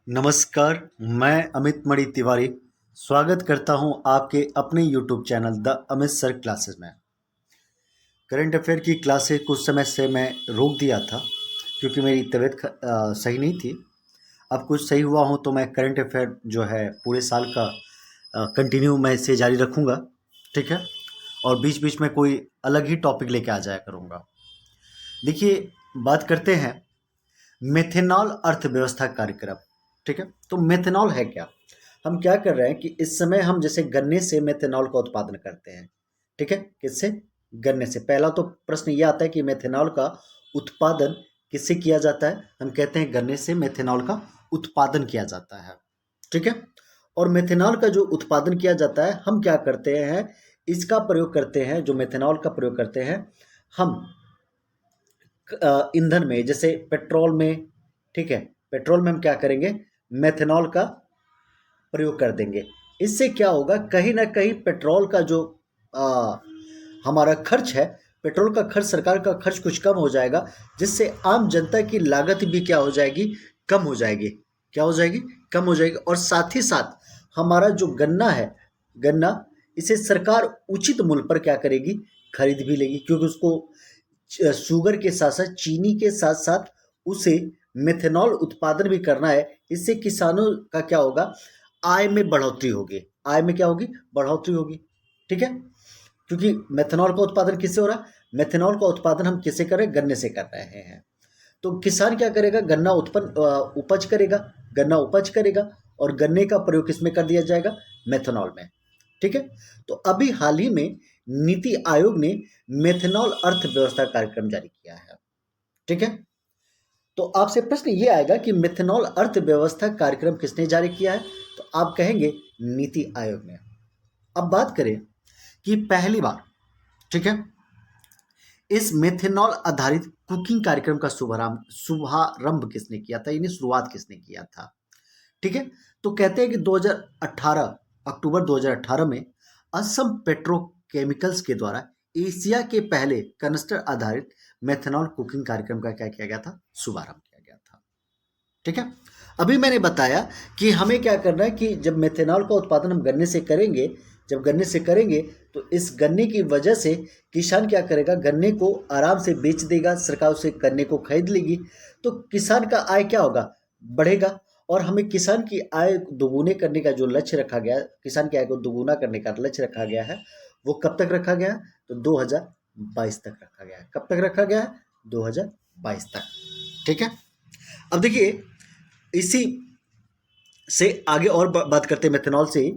नमस्कार, मैं अमित मणि तिवारी स्वागत करता हूं आपके अपने YouTube channel the Amit sir classes में। करंट अफेयर की क्लासेस कुछ समय से मैं रोक दिया था क्योंकि मेरी तबीयत सही नहीं थी। अब कुछ सही हुआ हूं तो मैं करंट अफेयर जो है पूरे साल का कंटिन्यू मैं इसे जारी रखूंगा, ठीक है। और बीच बीच में कोई अलग ही टॉपिक लेके आ जाया करूंगा। देखिए, बात करते हैं मेथेनॉल अर्थव्यवस्था कार्यक्रम, ठीक है। तो मेथेनॉल है क्या? हम क्या कर रहे हैं कि इस समय हम जैसे गन्ने से मेथेनॉल का उत्पादन करते हैं, ठीक है। किससे? गन्ने से। पहला तो प्रश्न ये आता है कि मेथेनॉल का उत्पादन किससे किया जाता है? हम कहते हैं गन्ने से मेथेनॉल का उत्पादन किया जाता है, ठीक है। और मेथेनॉल का जो उत्पादन किया जाता है, हम क्या करते हैं, इसका प्रयोग करते हैं, जो मेथेनॉल का प्रयोग करते हैं हम ईंधन में, जैसे पेट्रोल में, ठीक है। पेट्रोल में हम क्या करेंगे, मेथेनॉल का प्रयोग कर देंगे। इससे क्या होगा, कहीं ना कहीं पेट्रोल का जो आ, हमारा खर्च है, पेट्रोल का खर्च, सरकार का खर्च कुछ कम हो जाएगा, जिससे आम जनता की लागत भी क्या हो जाएगी, कम हो जाएगी। क्या हो जाएगी? कम हो जाएगी। और साथ ही साथ हमारा जो गन्ना है, गन्ना, इसे सरकार उचित मूल्य पर क्या करेगी, खरीद भी लेगी, क्योंकि उसको शुगर के साथ साथ, चीनी के साथ साथ उसे मेथेनॉल उत्पादन भी करना है। इससे किसानों का क्या होगा, आय में बढ़ोतरी होगी। आय में क्या होगी? बढ़ोतरी होगी, ठीक है। क्योंकि मेथेनॉल का उत्पादन किससे हो रहा है? मेथेनॉल का उत्पादन हम किससे कर रहे हैं? गन्ने से कर रहे हैं। तो किसान क्या करेगा, गन्ना उपज करेगा, गन्ना उपज करेगा, और गन्ने का प्रयोग किसमें कर दिया जाएगा? मेथेनॉल में, ठीक है। तो अभी हाल ही में नीति आयोग ने मेथेनॉल अर्थव्यवस्था कार्यक्रम जारी किया है, ठीक है। तो आपसे प्रश्न ये आएगा कि मेथेनॉल अर्थव्यवस्था कार्यक्रम किसने जारी किया है? तो आप कहेंगे नीति आयोग ने। अब बात करें कि पहली बार, ठीक है, इस मेथेनॉल आधारित कुकिंग कार्यक्रम का शुभारंभ शुभारंभ किसने किया था, यानी शुरुआत किसने किया था, ठीक है। तो कहते हैं कि 2018, अक्टूबर 2018 में असम पेट्रोकेमिकल्स के द्वारा एशिया के पहले कनस्टर आधारित मेथेनॉल कुकिंग कार्यक्रम का क्या किया गया था? शुभारंभ किया गया था, ठीक है। अभी मैंने बताया कि हमें क्या करना है कि जब मेथेनॉल का उत्पादन हम गन्ने से करेंगे, जब गन्ने से करेंगे तो इस गन्ने की वजह से किसान क्या करेगा, गन्ने को आराम से बेच देगा, सरकार उसे गन्ने को खरीद लेगी, तो किसान का आय क्या होगा, बढ़ेगा। और हमें किसान की आय दोगुने करने का जो लक्ष्य रखा गया है, किसान की आय को दोगुना करने का लक्ष्य रखा गया है, वो कब तक रखा गया है? तो 2022 तक रखा गया है। कब तक रखा गया है? 2022 तक, ठीक है। अब देखिए, इसी से आगे और बात करते हैं मेथनॉल से।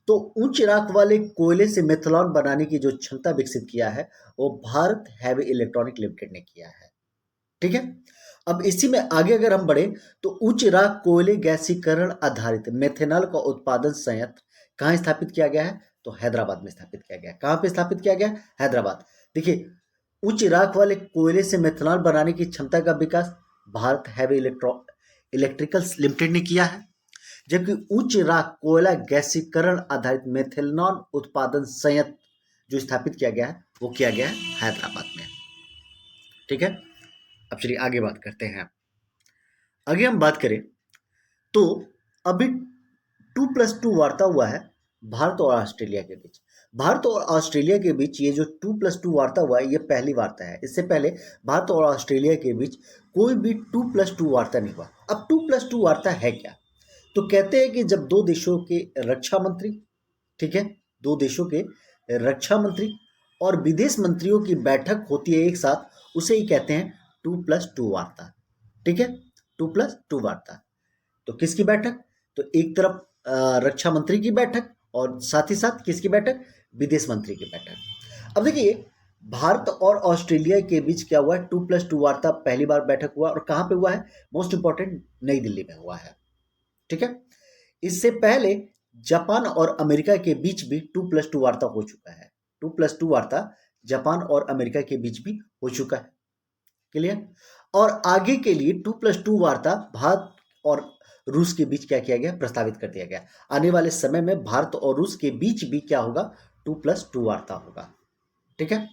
तो उच्च राख वाले कोयले से मेथनॉल बनाने की जो क्षमता विकसित किया है, वो भारत हैवी इलेक्ट्रॉनिक लिमिटेड ने किया है, ठीक है। अब इसी में आगे अगर हम बढ़े, तो उच्च राख कोयले गैसीकरण आधारित मेथनॉल का उत्पादन संयंत्र कहाँ स्थापित किया गया है? तो हैदराबाद में स्थापित किया गया है। कहाँ पे स्थापित किया गया है? हैदराबाद। देखिए, उच्च राख वाले कोयले से मेथनॉल बनाने की क्षमता का विकास भारत हैवी इलेक्ट्रिकल्स लिमिटेड ने किया है, जबकि उच्च राख कोयला गैसीकरण आधारित मेथनॉल उत्पादन संयंत्र जो स्थापित किया गया है, वो किया गया है हैदराबाद में, ठीक है। अब चलिए आगे बात करते हैं। आगे हम बात करें तो अभी 2+2 वार्ता हुआ है भारत और ऑस्ट्रेलिया के बीच। भारत और ऑस्ट्रेलिया के बीच ये जो 2+2 वार्ता हुआ है, ये पहली वार्ता है। इससे पहले भारत और ऑस्ट्रेलिया के बीच कोई भी 2+2 वार्ता नहीं हुआ। अब 2+2 वार्ता है क्या? तो कहते हैं कि जब दो देशों के रक्षा मंत्री, ठीक है, दो देशों के रक्षा मंत्री और विदेश मंत्रियों की बैठक होती है एक साथ, उसे ही कहते हैं 2+2 वार्ता, ठीक है। 2+2 वार्ता। तो किसकी बैठक? तो एक तरफ रक्षा मंत्री की बैठक, और साथ ही साथ किसकी बैठक? विदेश मंत्री की बैठक। अब देखिए, भारत और ऑस्ट्रेलिया के बीच क्या हुआ है, 2+2 वार्ता पहली बार बैठक हुआ, और कहाँ पे हुआ है? मोस्ट इंपॉर्टेंट, नई दिल्ली में हुआ है, ठीक है। इससे पहले जापान और अमेरिका के बीच भी 2+2 वार्ता हो चुका है। 2+2 वार्ता जापान और अमेरिका के बीच भी हो चुका है, क्लियर। और आगे के लिए 2+2 वार्ता भारत और रूस के बीच क्या किया गया? प्रस्तावित कर दिया गया। आने वाले समय में भारत और रूस के बीच भी क्या होगा? 2+2 वार्ता होगा, ठीक है।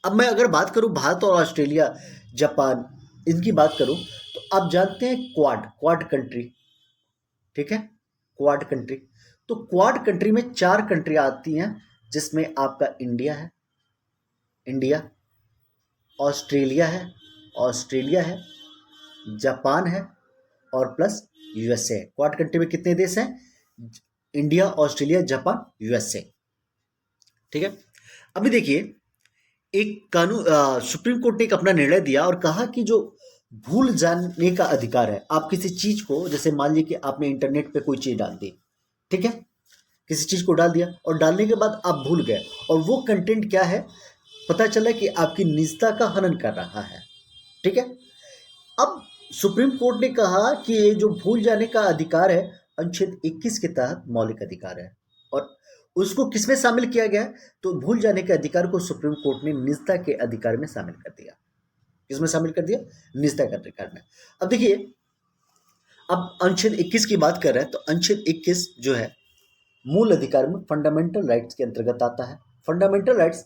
अब मैं अगर बात करूं भारत और ऑस्ट्रेलिया, जापान, इनकी बात करूं, तो आप जानते हैं क्वाड, क्वाड कंट्री, ठीक है, क्वाड कंट्री। तो क्वाड कंट्री में 4 कंट्री आती हैं, जिसमें आपका इंडिया है, इंडिया, ऑस्ट्रेलिया है, ऑस्ट्रेलिया है, जापान है, और प्लस यूएसए है। क्वाड कंट्री में कितने देश हैं? India, Australia, Japan, USA. ठीक है। अभी देखिए, एक कानून सुप्रीम कोर्ट ने एक अपना निर्णय दिया और कहा कि जो भूल जाने का अधिकार है, आप किसी चीज को, जैसे मान लीजिए कि आपने इंटरनेट पे कोई चीज डाल दी, ठीक है, किसी चीज को डाल दिया और डालने के बाद आप भूल गए, और वो कंटेंट क्या है, पता चला कि आपकी निजता का हनन कर रहा है, ठीक है। अब सुप्रीम कोर्ट ने कहा कि ये जो भूल जाने का अधिकार है, अनुच्छेद 21 के तहत मौलिक अधिकार है, और उसको किसमें शामिल किया गया है? तो भूल जाने के अधिकार को सुप्रीम कोर्ट ने निजता के अधिकार में शामिल कर दिया। किसमें शामिल कर दिया? निजता के अधिकार में। अब देखिए, अब अनुच्छेद 21 की बात कर रहे हैं, तो अनुच्छेद 21 जो है मूल अधिकार में फंडामेंटल राइट्स के अंतर्गत आता है। फंडामेंटल राइट्स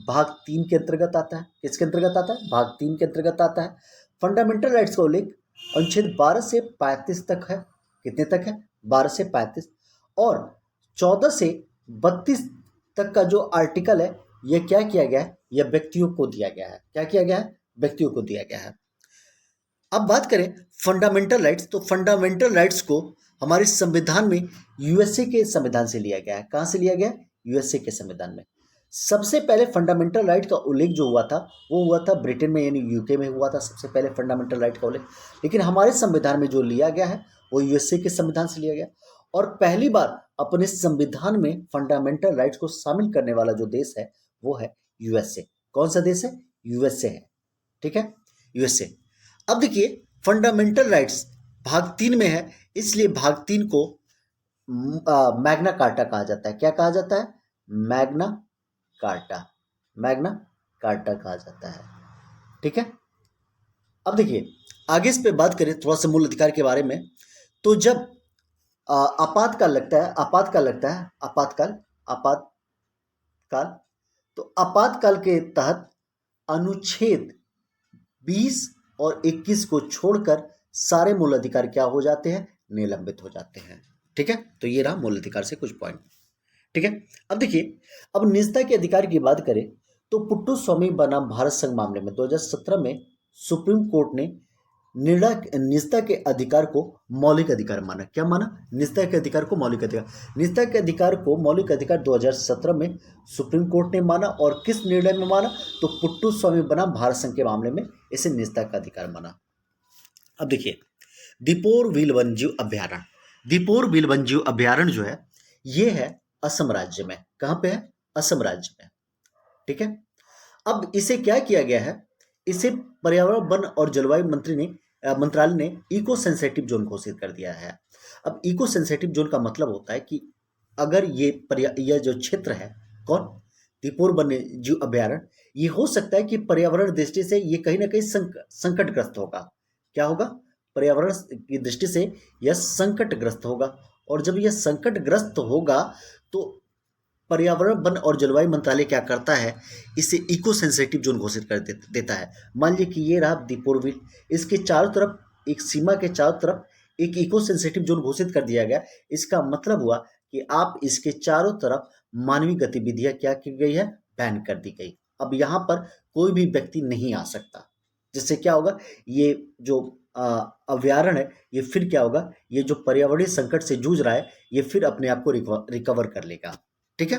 भाग 3 के अंतर्गत आता है। किसके अंतर्गत आता है? भाग 3 के अंतर्गत आता है। फंडामेंटल राइट्स का उल्लेख अनुच्छेद 12 से 35 तक है। कितने तक है? 12 से 35। और 14 से 32 तक का जो आर्टिकल है, यह क्या किया गया है? यह व्यक्तियों को दिया गया है। क्या किया गया है? व्यक्तियों को दिया गया है। अब बात करें फंडामेंटल राइट्स, तो फंडामेंटल राइट्स को हमारे संविधान में यूएसए के संविधान से लिया गया है। कहां से लिया गया? यूएसए के संविधान में। सबसे पहले फंडामेंटल राइट का उल्लेख जो हुआ था, वो हुआ था ब्रिटेन में, यानी यूके में हुआ था सबसे पहले फंडामेंटल राइट का उल्लेख। लेकिन हमारे संविधान में जो लिया गया है, वो यूएसए के संविधान से लिया गया। और पहली बार अपने संविधान में फंडामेंटल राइट्स को शामिल करने वाला जो देश है, वो है यूएसए। कौन सा देश है? यूएसए है। ठीक है, यूएसए। अब देखिए, फंडामेंटल राइट्स भाग 3 में है, इसलिए भाग 3 को मैग्ना कार्टा कहा जाता है। क्या कहा जाता है? Magna carta. मैग्ना कार्टा कहा जाता है। ठीक है। अब देखिए, आगे इस पे बात करें थोड़ा सा मूल अधिकार के बारे में। तो जब आपातकाल लगता है, आपातकाल, तो आपातकाल के तहत अनुच्छेद 20 और 21 को छोड़कर सारे मूल अधिकार क्या हो जाते हैं? निलंबित हो जाते हैं। ठीक है, तो ये रहा मूल अधिकार से कुछ पॉइंट। ठीक है। अब देखिए, अब निजता के अधिकार की बात करें, तो पुट्टू स्वामी बनाम भारत संघ मामले में 2017 में सुप्रीम कोर्ट ने निजता के अधिकार को मौलिक अधिकार माना। क्या माना? निजता के अधिकार को मौलिक अधिकार। निजता के अधिकार को मौलिक अधिकार 2017 में सुप्रीम कोर्ट ने माना, और किस निर्णय में माना? तो पुट्टू स्वामी बनाम भारत संघ के मामले में इसे निजता का अधिकार माना। अब देखिए, दीपोर व्हील वन्यजीव अभ्यारण्य, दीपोर व्हील वन्यजीव अभ्यारण्य जो है, ये है असम राज्य में। कहां पे है? असम राज्य में। ठीक है। अब इसे क्या किया गया है? इसे पर्यावरण, वन और जलवायु मंत्रालय ने इको सेंसिटिव जोन घोषित कर दिया है। अब इको सेंसिटिव जोन का मतलब होता है कि अगर यह जो क्षेत्र है, कौन? दीपोर वन्य जीव अभ्यारण्य, ये हो सकता है कि पर्यावरण दृष्टि से ये कहीं ना कहीं संकटग्रस्त होगा। क्या होगा? पर्यावरण की दृष्टि से यह संकटग्रस्त होगा, और जब यह संकटग्रस्त होगा तो पर्यावरण, वन और जलवायु मंत्रालय क्या करता है? इसे इको सेंसिटिव जोन घोषित कर देता है। मान लीजिए कि ये रहा दीपोर व्हील, इसके चारों तरफ, एक सीमा के चारों तरफ एक इको सेंसिटिव जोन घोषित कर दिया गया। इसका मतलब हुआ कि आप इसके चारों तरफ मानवीय गतिविधियां क्या की गई है? बैन कर दी गई। अब यहाँ पर कोई भी व्यक्ति नहीं आ सकता, जिससे क्या होगा? ये जो अभ्यारण्य है, ये फिर क्या होगा? ये जो पर्यावरणीय संकट से जूझ रहा है, ये फिर अपने आप को रिकवर कर लेगा। ठीक है।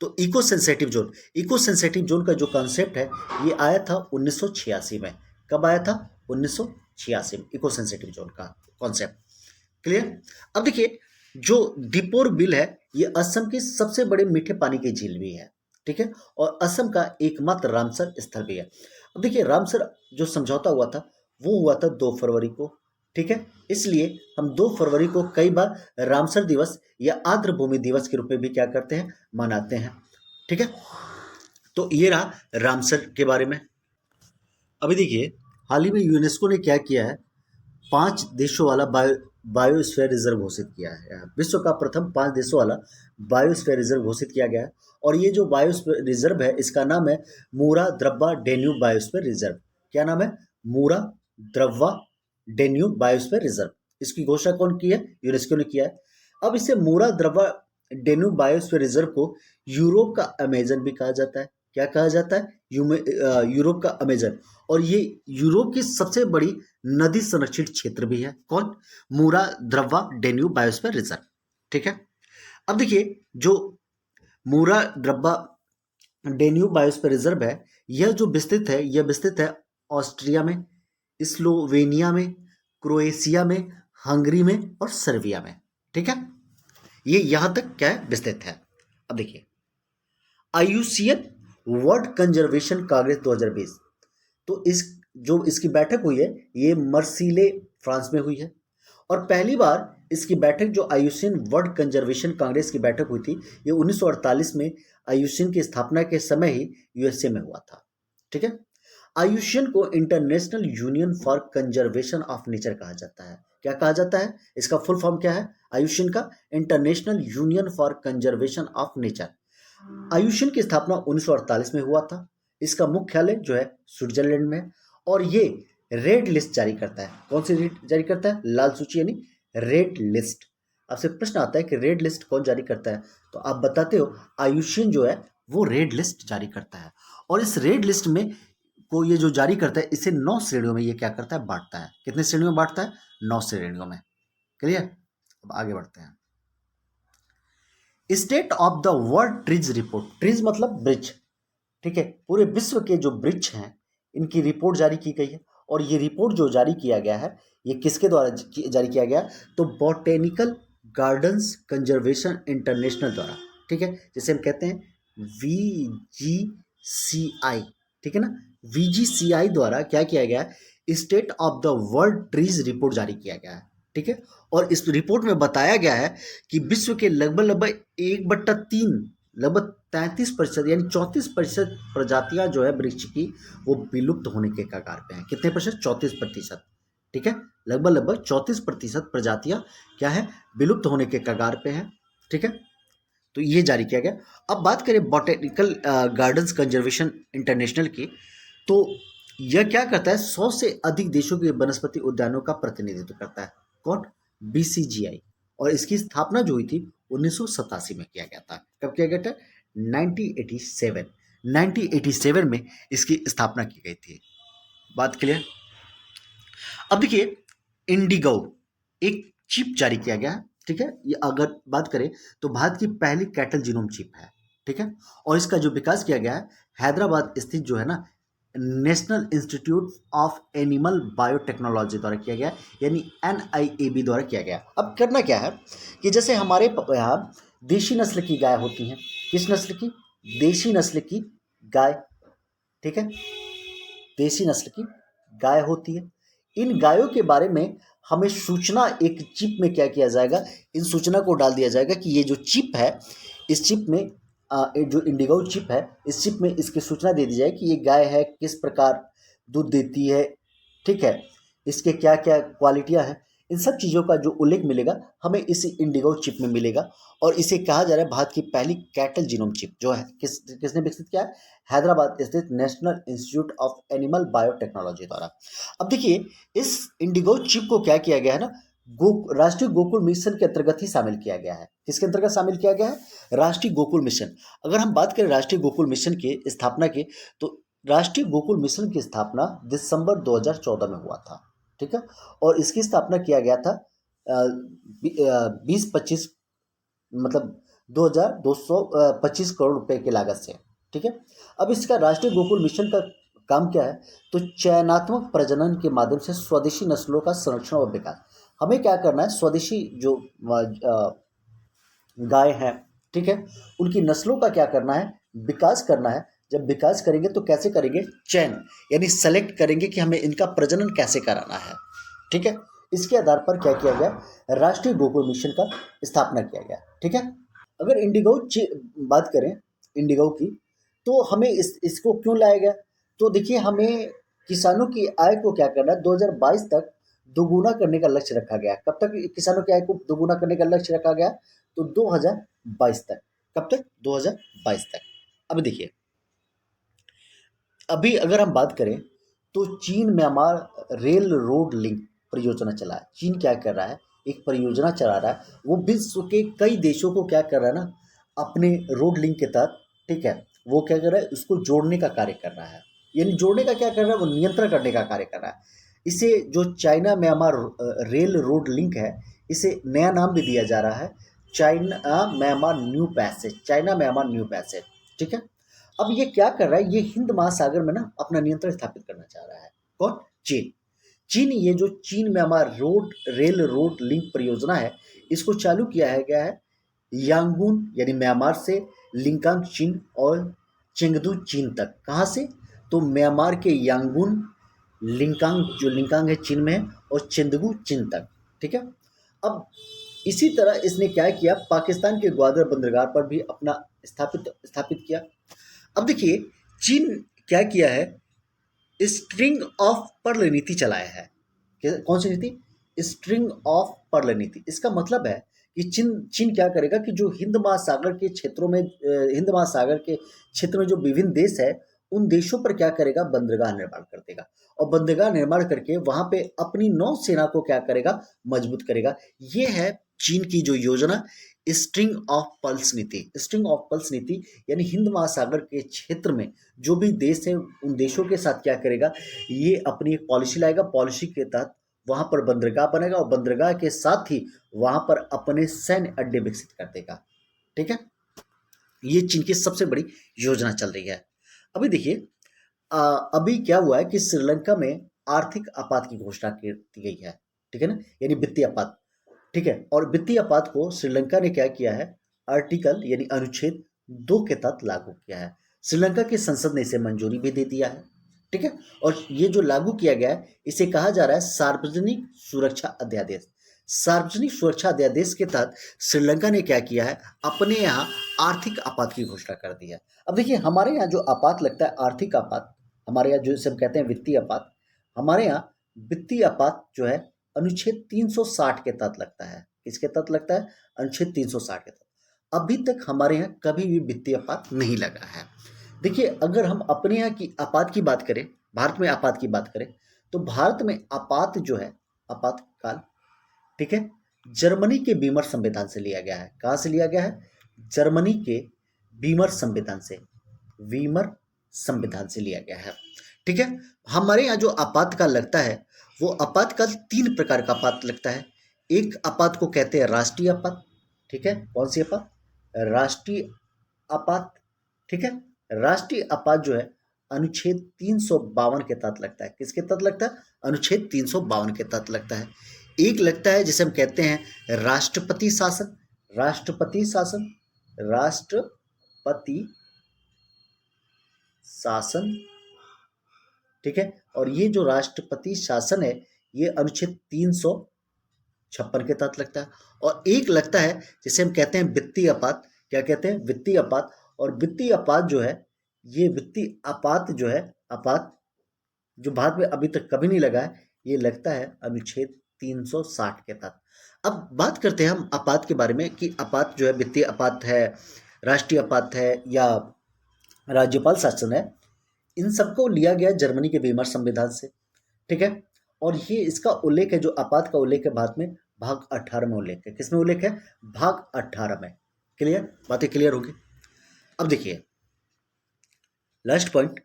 तो eco sensitive zone, eco sensitive zone का जो कॉन्सेप्ट है, ये आया था 1986 में। कब आया था? 1986 में इको सेंसिटिव जोन का कॉन्सेप्ट। क्लियर? अब देखिए, जो दीपोर बिल है, ये असम की सबसे बड़े मीठे पानी की झील भी है। ठीक है, और असम का एकमात्र रामसर स्थल भी है। अब देखिए, रामसर जो समझौता हुआ था, वो हुआ था 2 फरवरी को। ठीक है, इसलिए हम 2 फरवरी को कई बार रामसर दिवस या आर्द्र भूमि दिवस के रूप में भी क्या करते हैं? मनाते हैं। ठीक है, तो ये रहा रामसर के बारे में। अभी देखिए, हाल ही में यूनेस्को ने क्या किया है? 5 देशों वाला बायोस्फीयर रिजर्व घोषित किया है। विश्व का प्रथम 5 देशों वाला बायोस्फीयर रिजर्व घोषित किया गया है, और ये जो बायोस्फीयर रिजर्व है, इसका नाम है मूरा द्रव्वा डेन्यूब बायोस्फीयर रिजर्व। क्या नाम है? मूरा द्रव्वा डेन्यूब बायोस्फीयर रिजर्व। इसकी घोषणा कौन की है? यूनेस्को ने किया है। अब इसे मूरा द्रवा डेन्यूब बायोस्फीयर रिजर्व को यूरोप का अमेजन भी कहा जाता है। क्या कहा जाता है? यूरोप का अमेजन। और ये यूरोप की सबसे बड़ी नदी संरक्षित क्षेत्र भी है। कौन? मूरा द्रवा डेन्यूब बायोस्फीयर रिजर्व। ठीक है। अब देखिए, जो मूरा द्रवा डेन्यूब बायोस्फीयर रिजर्व है, यह विस्तृत है ऑस्ट्रिया में, स्लोवेनिया में, क्रोएशिया में, हंगरी में और सर्बिया में। ठीक है, ये यहां तक क्या है? विस्तृत है। अब देखिए, आईयूसीएन वर्ल्ड कंजर्वेशन कांग्रेस 2020, तो इसकी बैठक हुई है, ये मर्सीले फ्रांस में हुई है। और पहली बार इसकी बैठक, जो आईयूसीएन वर्ल्ड कंजर्वेशन कांग्रेस की बैठक हुई थी, ये 1948 में आईयूसीएन की स्थापना के समय ही यूएसए में हुआ था। ठीक है। आईयूसीएन को international union for conservation of nature कहा जाता है। क्या कहा जाता है? इसका फुल फॉर्म क्या है आईयूसीएन का? International union for conservation of nature. IUCN की स्थापना 1948 में हुआ था। इसका मुख्यालय जो है स्विट्जरलैंड में है। और ये रेड लिस्ट जारी करता है। कौन सी रेड जारी करता है? लाल सूची, यानी रेड लिस्ट। आपसे प्रश्न आता है कि रेड लिस्ट कौन जारी करता है, तो आप बताते हो आईयूसीएन जो है वो रेड लिस्ट जारी करता है। और इस रेड लिस्ट में को ये जो जारी करता है, इसे 9 श्रेणियों में ये क्या करता है? बांटता है। कितने श्रेणियों में बांटता है? 9 श्रेणियों में। क्लियर? अब आगे बढ़ते हैं। State of the world trees report. Trees मतलब वृक्ष। ठीक है, पूरे विश्व के जो वृक्ष हैं, इनकी रिपोर्ट जारी की गई है। और ये रिपोर्ट जो जारी किया गया है, ये किसके द्वारा जारी किया गया? तो बॉटेनिकल गार्डन्स कंजर्वेशन इंटरनेशनल द्वारा। ठीक है, जैसे हम कहते हैं VGCI। ठीक है ना, VGCI द्वारा क्या किया गया? State of the world trees report जारी किया गया है। ठीक है, और इस रिपोर्ट में बताया गया है कि विश्व के लगभग लगभग 1/3, लगभग 33%, यानी 34% प्रजातियां जो है वृक्ष की, वो विलुप्त होने के कगार पे हैं। कितने प्रतिशत? 34%। ठीक है, लगभग लगभग 34% प्रजातियां क्या है? विलुप्त होने के कगार पे हैं। ठीक है, तो ये जारी किया गया। अब बात करें बॉटेनिकल गार्डन्स कंजर्वेशन इंटरनेशनल की, तो यह क्या करता है? 100 से अधिक देशों के वनस्पति उद्यानों का प्रतिनिधित्व करता है। कौन? BCGI। और इसकी स्थापना जो हुई थी 1987 में किया गया था। कब किया गया था? 1987 में इसकी स्थापना की गई थी। बात क्लियर? अब देखिए, इंडिगो एक चिप जारी किया गया है। ठीक है, ये अगर बात करें तो भारत की पहली कैटल जीनोम चिप है। ठीक है, और इसका जो विकास किया गया है हैदराबाद स्थित जो है ना national institute of animal biotechnology द्वारा किया गया, यानी NIAB द्वारा किया गया। अब करना क्या है कि जैसे हमारे यहाँ देशी नस्ल की गाय होती हैं। किस नस्ल की? देशी नस्ल की गाय। ठीक है, देशी नस्ल की गाय होती है। इन गायों के बारे में हमें सूचना एक चिप में क्या किया जाएगा? इन सूचना को डाल दिया जाएगा कि ये जो चिप है, इस चिप में जो इंडिगो चिप है, इस चिप में इसकी सूचना दे दी जाए कि ये गाय है, किस प्रकार दूध देती है। ठीक है, इसके क्या क्या क्वालिटियां हैं, इन सब चीज़ों का जो उल्लेख मिलेगा हमें इसी इंडिगो चिप में मिलेगा। और इसे कहा जा रहा है भारत की पहली कैटल जीनोम चिप, जो है किसने विकसित किया है? हैदराबाद स्थित national institute of animal biotechnology द्वारा। अब देखिए, इस इंडिगो चिप को क्या किया गया है ना, राष्ट्रीय गोकुल मिशन के अंतर्गत ही शामिल किया गया है। किसके अंतर्गत शामिल किया गया है? राष्ट्रीय गोकुल मिशन। अगर हम बात करें राष्ट्रीय गोकुल मिशन की स्थापना की, तो राष्ट्रीय गोकुल मिशन की स्थापना दिसंबर 2014 में हुआ था। ठीक है, और इसकी स्थापना किया गया था 20-25, मतलब 2225 करोड़ रुपए की लागत से। ठीक है, अब इसका राष्ट्रीय गोकुल मिशन का काम क्या है? तो चयनात्मक प्रजनन के माध्यम से स्वदेशी नस्लों का संरक्षण और विकास। हमें क्या करना है? स्वदेशी जो गाय है, ठीक है, उनकी नस्लों का क्या करना है? विकास करना है। जब विकास करेंगे तो कैसे करेंगे? चयन, यानी सेलेक्ट करेंगे कि हमें इनका प्रजनन कैसे कराना है। ठीक है, इसके आधार पर क्या किया गया? राष्ट्रीय गोकुल मिशन का स्थापना किया गया। ठीक है, अगर बात करें इंडिगो की, तो हमें इसको क्यों लाया गया? तो देखिए, हमें किसानों की आय को क्या करना है? 2022 तक दोगुना करने का लक्ष्य रखा गया। कब तक किसानों की आय को दोगुना करने का लक्ष्य रखा गया? तो 2022 तक। कब तक? 2022 तक। अब देखिए, अभी अगर हम बात करें तो चीन म्यांमार रेल रोड लिंक, परियोजना चला है। चीन क्या कर रहा है, एक परियोजना चला रहा है, वो विश्व के कई देशों को क्या कर रहा है ना, अपने रोड लिंक के तहत, ठीक है, वो क्या कर रहा है, उसको जोड़ने का कार्य कर रहा है। यानी जोड़ने का क्या कर रहा है, वो नियंत्रण करने का कार्य कर रहा है। इसे जो China Myanmar rail road link है, इसे नया नाम भी दिया जा रहा है China Myanmar new passage, China Myanmar new passage, ठीक है। अब ये क्या कर रहा है, ये हिंद महासागर में ना अपना नियंत्रण स्थापित करना चाह रहा है। कौन? चीन। चीन, ये जो चीन म्यांमार रेल रोड लिंक परियोजना है, इसको चालू किया है गया है यांगून यानी म्यांमार से लिंकांग चीन और चेंगदू चीन तक। कहाँ से? तो म्यांमार के यांगून, लिंकांग, जो लिंकांग है चीन में है, और चेंदगू चीन तक, ठीक है। अब इसी तरह इसने क्या किया, पाकिस्तान के ग्वादर बंदरगाह पर भी अपना स्थापित किया। अब देखिए चीन क्या किया है, स्ट्रिंग ऑफ पर्ल नीति चलाया है। कौन सी नीति? स्ट्रिंग ऑफ पर्ल नीति। इसका मतलब है कि चीन क्या करेगा कि जो हिंद महासागर के क्षेत्रों में, हिंद महासागर के क्षेत्र में जो विभिन्न देश है, उन देशों पर क्या करेगा, बंदरगाह निर्माण कर देगा, और बंदरगाह निर्माण करके वहां पे अपनी नौसेना को क्या करेगा, मजबूत करेगा। ये है चीन की जो योजना, स्ट्रिंग ऑफ पर्ल्स नीति। स्ट्रिंग ऑफ पर्ल्स नीति यानी हिंद महासागर के क्षेत्र में जो भी देश है, उन देशों के साथ क्या करेगा, ये अपनी एक पॉलिसी लाएगा, पॉलिसी के तहत वहां पर बंदरगाह बनेगा, और बंदरगाह के साथ ही वहां पर अपने सैन्य अड्डे विकसित कर देगा, ठीक है। ये चीन की सबसे बड़ी योजना चल रही है। अभी देखिए अभी क्या हुआ है कि श्रीलंका में आर्थिक आपात की घोषणा की गई है, ठीक है ना, यानी वित्तीय आपात, ठीक है। और वित्तीय आपात को श्रीलंका ने क्या किया है, आर्टिकल यानी अनुच्छेद 2 के तहत लागू किया है। श्रीलंका की संसद ने इसे मंजूरी भी दे दिया है, ठीक है। और ये जो लागू किया गया है, इसे कहा जा रहा है सार्वजनिक सुरक्षा अध्यादेश। सार्वजनिक सुरक्षा अध्यादेश के तहत श्रीलंका ने क्या किया है, अपने यहाँ आर्थिक आपात की घोषणा कर दी है। अब देखिए हमारे यहाँ जो आपात लगता है, आर्थिक आपात, हमारे यहाँ जो इसे हम कहते हैं वित्तीय आपात, हमारे यहाँ वित्तीय आपात जो है अनुच्छेद 360 के तहत लगता है। किसके तहत लगता है? अनुच्छेद 360 के तहत। अभी तक हमारे यहाँ कभी भी वित्तीय आपात नहीं लगा है। देखिए अगर हम अपने यहाँ की आपात की बात करें, भारत में आपात की बात करें, तो भारत में आपात जो है, आपातकाल, ठीक है, जर्मनी के वीमर संविधान से लिया गया है। कहाँ से लिया गया है? जर्मनी के वीमर संविधान से, वीमर संविधान से लिया गया है, ठीक है। हमारे यहाँ जो आपातकाल लगता है, वो आपातकाल 3 प्रकार का आपात लगता है। एक आपात को कहते हैं राष्ट्रीय आपात, ठीक है। कौन सी आपात? राष्ट्रीय आपात, ठीक है। राष्ट्रीय आपात जो है अनुच्छेद 352 के तहत लगता है। किसके तहत लगता है? अनुच्छेद 352 के तहत लगता है। एक लगता है जिसे हम कहते हैं राष्ट्रपति शासन, राष्ट्रपति शासन, राष्ट्रपति शासन, ठीक है। और ये जो राष्ट्रपति शासन है, ये अनुच्छेद 356 के तहत लगता है। और एक लगता है जिसे हम कहते हैं वित्तीय आपात। क्या कहते हैं? वित्तीय आपात। और वित्तीय आपात जो है, ये वित्तीय आपात जो है, आपात जो भारत में अभी तक कभी नहीं लगा है, ये लगता है अनुच्छेद 360 के तहत। अब बात करते हैं हम आपात के बारे में कि आपात जो है, वित्तीय आपात है, राष्ट्रीय आपात है, या राज्यपाल शासन है। इन सबको लिया गया जर्मनी के वीमर संविधान से, ठीक है। और ये इसका उल्लेख है, जो आपात का उल्लेख है भारत में, भाग 18 में उल्लेख है। किसमें उल्लेख है? भाग 18 में। क्लियर? बातें क्लियर होगी। अब देखिए लास्ट पॉइंट,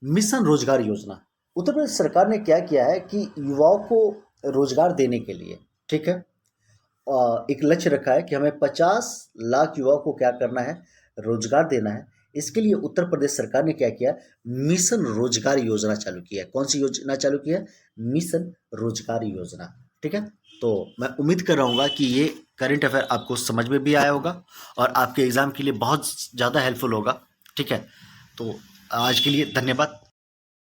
मिशन रोजगार योजना। उत्तर प्रदेश सरकार ने क्या किया है कि युवाओं को रोजगार देने के लिए, ठीक है, एक लक्ष्य रखा है कि हमें 50 लाख युवाओं को क्या करना है, रोजगार देना है। इसके लिए उत्तर प्रदेश सरकार ने क्या किया, मिशन रोजगार योजना चालू किया है। कौन सी योजना चालू किया है? मिशन रोजगार योजना, ठीक है। तो मैं उम्मीद कर रहा हूँ कि ये करंट अफेयर आपको समझ में भी आया होगा और आपके एग्जाम के लिए बहुत ज़्यादा हेल्पफुल होगा, ठीक है। तो आज के लिए धन्यवाद।